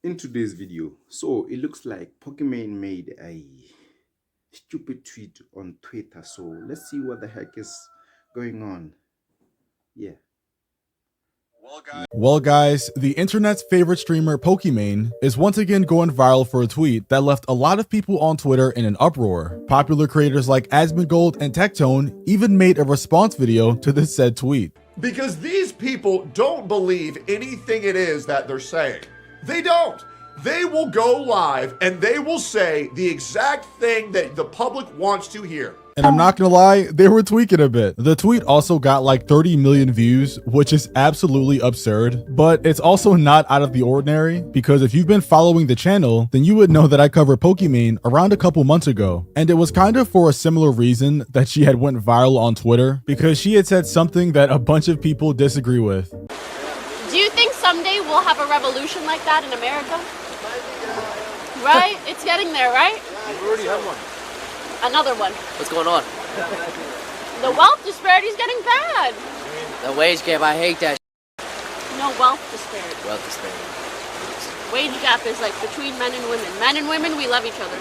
In today's video, so it looks like Pokimane made a stupid tweet on Twitter. So let's see what the heck is going on. Yeah. Well guys, the internet's favorite streamer Pokimane is once again going viral for a tweet that left a lot of people on Twitter in an uproar. Popular creators like Asmongold and Tectone even made a response video to this said tweet. Because these people don't believe anything it is that they're saying. They don't. They will go live and they will say the exact thing that the public wants to hear. And I'm not gonna lie, they were tweaking a bit. The tweet also got like 30 million views, which is absolutely absurd, but it's also not out of the ordinary because if you've been following the channel, then you would know that I covered Pokimane around a couple months ago. And it was kind of for a similar reason that she had went viral on Twitter because she had said something that a bunch of people disagree with. Do you think someday we'll have a revolution like that in America? Right? It's getting there, right? We already have one. Another one. What's going on? The wealth disparity is getting bad. The wage gap, I hate that. No, wealth disparity. Wealth disparity. Wage gap is like between men and women. Men and women, we love each other.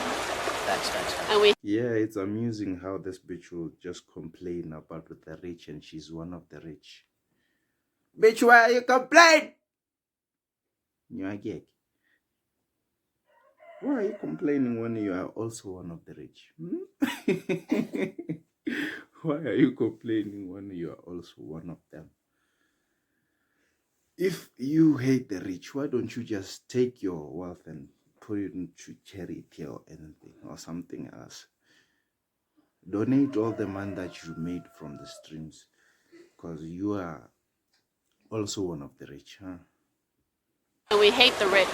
Facts. And we Yeah, it's amusing how this bitch will just complain about the rich and she's one of the rich. Bitch, why you complain? You are gay. Why are you complaining when you are also one of the rich? Why are you complaining when you are also one of them? If you hate the rich, why don't you just take your wealth and put it into charity or anything or something else? Donate all the money that you made from the streams because you are also one of the rich, huh? and we hate the rich.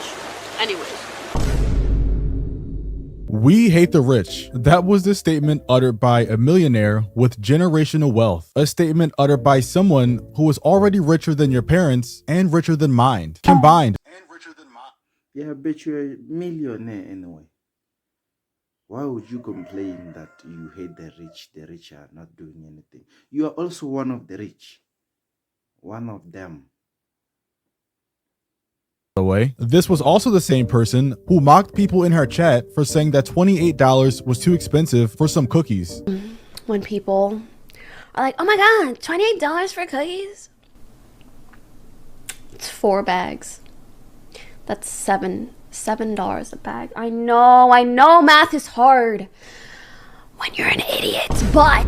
Anyways. We hate the rich. That was the statement uttered by a millionaire with generational wealth. A statement uttered by someone who is already richer than your parents and richer than mine. Combined. Yeah, I bet you're a millionaire anyway. Why would you complain that you hate the rich? The rich are not doing anything. You are also one of the rich. One of them. By the way, this was also the same person who mocked people in her chat for saying that $28 was too expensive for some cookies. When people are like, oh my god, $28 for cookies? It's 4 bags. That's $7 a bag. I know math is hard when you're an idiot, but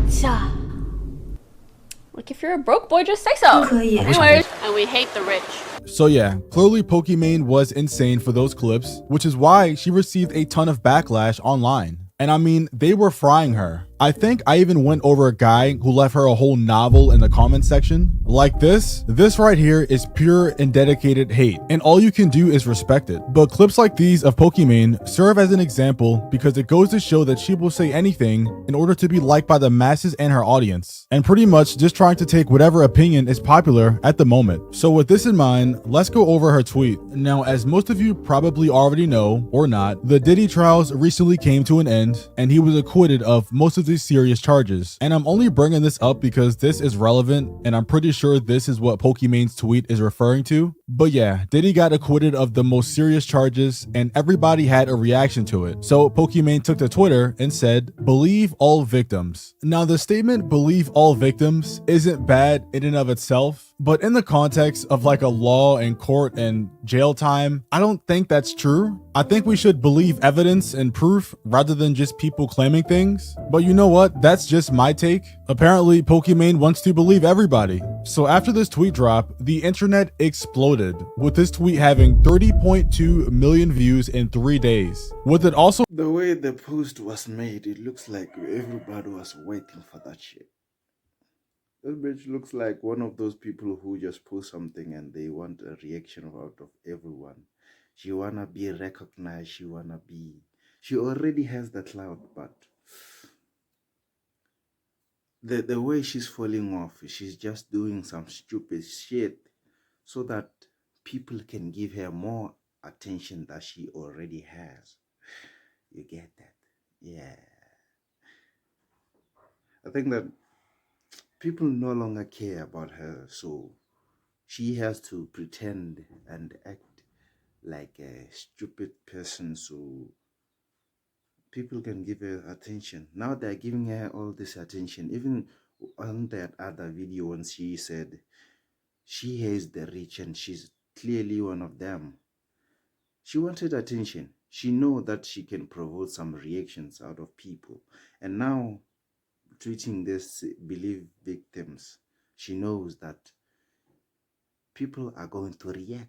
like if you're a broke boy, just say so. Anyways, And we hate the rich. So yeah, clearly Pokimane was insane for those clips, which is why she received a ton of backlash online. And I mean, they were frying her. I think I even went over a guy who left her a whole novel in the comment section. Like this right here is pure and dedicated hate, and all you can do is respect it. But clips like these of Pokimane serve as an example because it goes to show that she will say anything in order to be liked by the masses and her audience, and pretty much just trying to take whatever opinion is popular at the moment. So with this in mind, let's go over her tweet. Now, as most of you probably already know, or not, the Diddy trials recently came to an end, and he was acquitted of most of these serious charges. And I'm only bringing this up because this is relevant, and I'm pretty sure this is what Pokimane's tweet is referring to. But yeah, Diddy got acquitted of the most serious charges, and everybody had a reaction to it. So Pokimane took to Twitter and said, "Believe all victims." Now the statement "believe all victims" isn't bad in and of itself, but in the context of like a law and court and jail time, I don't think that's true. I think we should believe evidence and proof rather than just people claiming things. But you know what? That's just my take. Apparently, Pokimane wants to believe everybody. So after this tweet drop, the internet exploded, with this tweet having 30.2 million views in 3 days. With it also The way the post was made, it looks like everybody was waiting for that shit. This bitch looks like one of those people who just post something and they want a reaction out of everyone. She wanna be recognized, she already has the clout, but the way she's falling off, she's just doing some stupid shit so that people can give her more attention that she already has. You get that? Yeah. I think that people no longer care about her, so she has to pretend and act like a stupid person, so people can give her attention. Now they're giving her all this attention. Even on that other video when she said she hates the rich and she's clearly one of them. She wanted attention. She know that she can provoke some reactions out of people. And now tweeting this believe victims, she knows that people are going to react.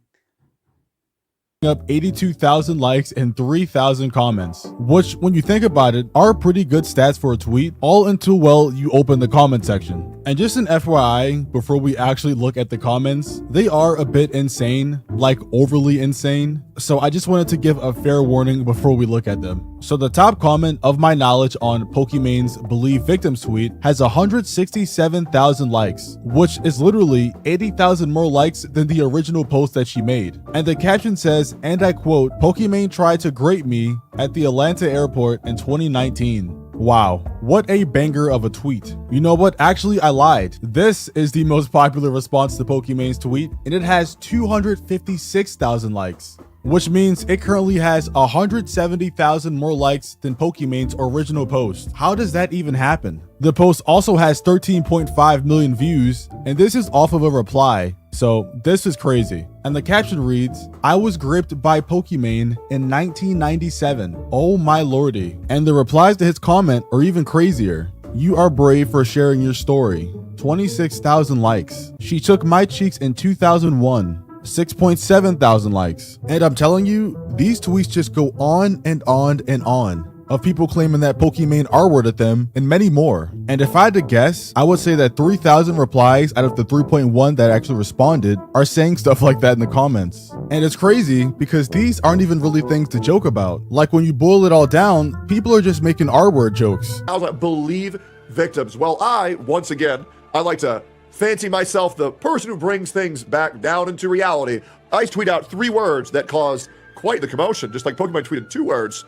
Up 82,000 likes and 3,000 comments, which when you think about it are pretty good stats for a tweet, all until, well, you open the comment section. And just an FYI, before we actually look at the comments, they are a bit insane, like overly insane. So I just wanted to give a fair warning before we look at them. So the top comment of my knowledge on Pokimane's Believe Victims tweet has 167,000 likes, which is literally 80,000 more likes than the original post that she made. And the caption says, and I quote, "Pokimane tried to grape me at the Atlanta airport in 2019. Wow, what a banger of a tweet. You know what? Actually, I lied. This is the most popular response to Pokimane's tweet, and it has 256,000 likes, which means it currently has 170,000 more likes than Pokimane's original post. How does that even happen? The post also has 13.5 million views, and this is off of a reply. So this is crazy. And the caption reads, "I was gripped by Pokimane in 1997. Oh my lordy." And the replies to his comment are even crazier. "You are brave for sharing your story. 26,000 likes. She took my cheeks in 2001. 6.7 thousand likes." And I'm telling you, these tweets just go on and on and on, of people claiming that Pokimane R-worded them and many more. And if I had to guess, I would say that 3,000 replies out of the 3.1 that actually responded are saying stuff like that in the comments. And it's crazy because these aren't even really things to joke about. Like when you boil it all down, people are just making R-word jokes. I'll believe victims. Well, once again, I like to fancy myself the person who brings things back down into reality. I tweet out 3 words that caused quite the commotion, just like Pokimane tweeted 2 words.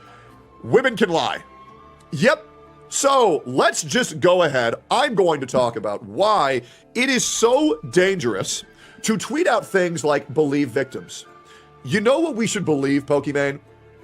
Women can lie. Yep. So let's just go ahead. I'm going to talk about why it is so dangerous to tweet out things like believe victims. You know what we should believe, Pokimane?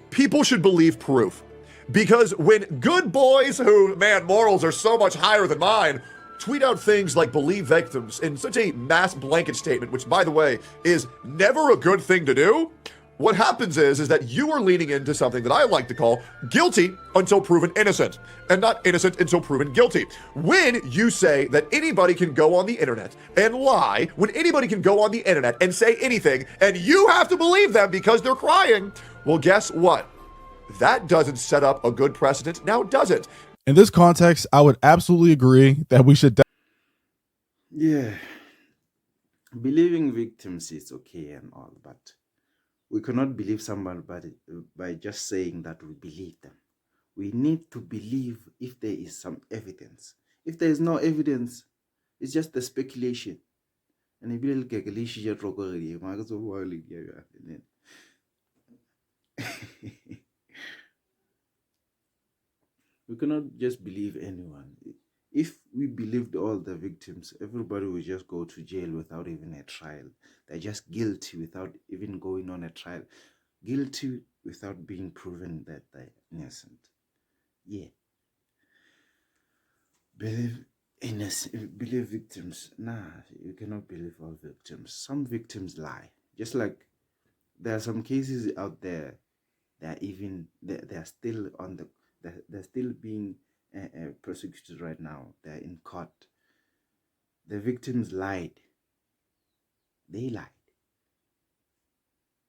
People should believe proof. Because when good boys who, man, morals are so much higher than mine, tweet out things like believe victims in such a mass blanket statement, which, by the way, is never a good thing to do, what happens is that you are leaning into something that I like to call guilty until proven innocent, and not innocent until proven guilty. When you say that anybody can go on the internet and lie, when anybody can go on the internet and say anything, and you have to believe them because they're crying, well, guess what? That doesn't set up a good precedent, now does it? In this context, I would absolutely agree that we should Yeah, believing victims is okay and all, but we cannot believe someone by just saying that we believe them. We need to believe if there is some evidence. If there is no evidence, it's just the speculation. And if you get we cannot just believe anyone. If we believed all the victims, everybody would just go to jail without even a trial. They're just guilty without even going on a trial. Guilty without being proven that they're innocent. Yeah. Believe victims. Nah, you cannot believe all victims. Some victims lie. Just like there are some cases out there that they're still on the they're still being persecuted right now. They're in court. The victims lied. They lied.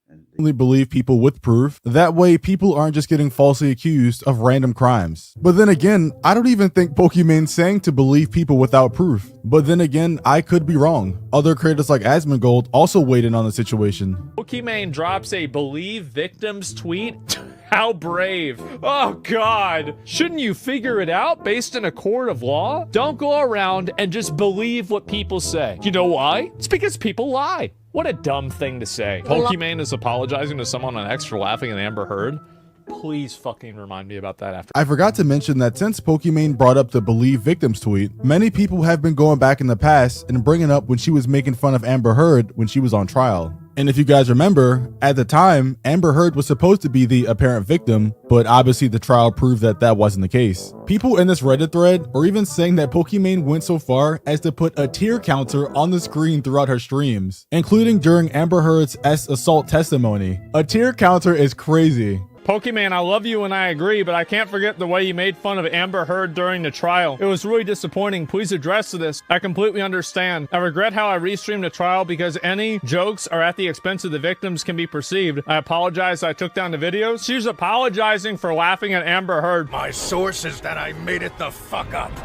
And only believe people with proof. That way, people aren't just getting falsely accused of random crimes. But then again, I don't even think Pokimane's saying to believe people without proof. But then again, I could be wrong. Other creators like Asmongold also weighed in on the situation. Pokimane drops a believe victims tweet. How brave. Oh God. Shouldn't you figure it out based in a court of law? Don't go around and just believe what people say. You know why? It's because people lie. What a dumb thing to say. Pokimane is apologizing to someone on X for laughing at Amber Heard. Please fucking remind me about that after. I forgot to mention that since Pokimane brought up the Believe Victims tweet, many people have been going back in the past and bringing up when she was making fun of Amber Heard when she was on trial. And if you guys remember, at the time, Amber Heard was supposed to be the apparent victim, but obviously the trial proved that that wasn't the case. People in this Reddit thread are even saying that Pokimane went so far as to put a tear counter on the screen throughout her streams, including during Amber Heard's assault testimony. A tear counter is crazy. Pokimane, I love you and I agree, but I can't forget the way you made fun of Amber Heard during the trial. It was really disappointing. Please address this. I completely understand. I regret how I restreamed the trial because any jokes are at the expense of the victims can be perceived. I apologize I took down the videos. She's apologizing for laughing at Amber Heard. My source is that I made it the fuck up. Okay,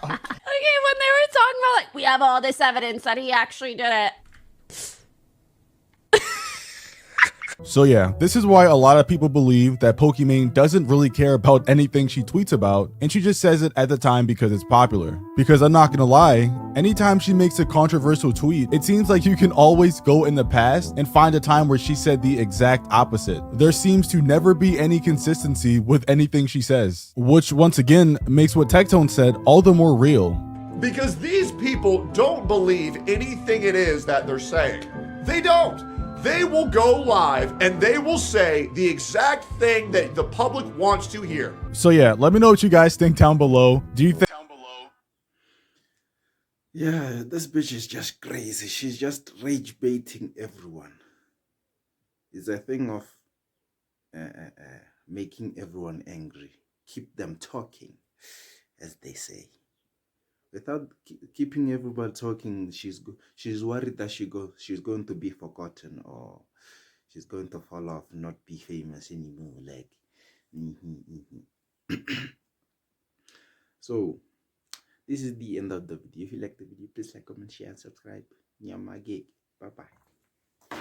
when they were talking about like, we have all this evidence that he actually did it. So yeah, this is why a lot of people believe that Pokimane doesn't really care about anything she tweets about, and she just says it at the time because it's popular. Because I'm not gonna lie, anytime she makes a controversial tweet, it seems like you can always go in the past and find a time where she said the exact opposite. There seems to never be any consistency with anything she says, which once again makes what Tectone said all the more real. Because these people don't believe anything it is that they're saying. They don't. They will go live and they will say the exact thing that the public wants to hear. So yeah, let me know what you guys think down below. Do you think Yeah, this bitch is just crazy. She's just rage baiting everyone. It's a thing of making everyone angry. Keep them talking, as they say. Without keeping everybody talking, she's worried that she's going to be forgotten, or she's going to fall off, not be famous anymore. Like, So, this is the end of the video. If you like the video, please like, comment, share, and subscribe. Nyama gig. Bye bye.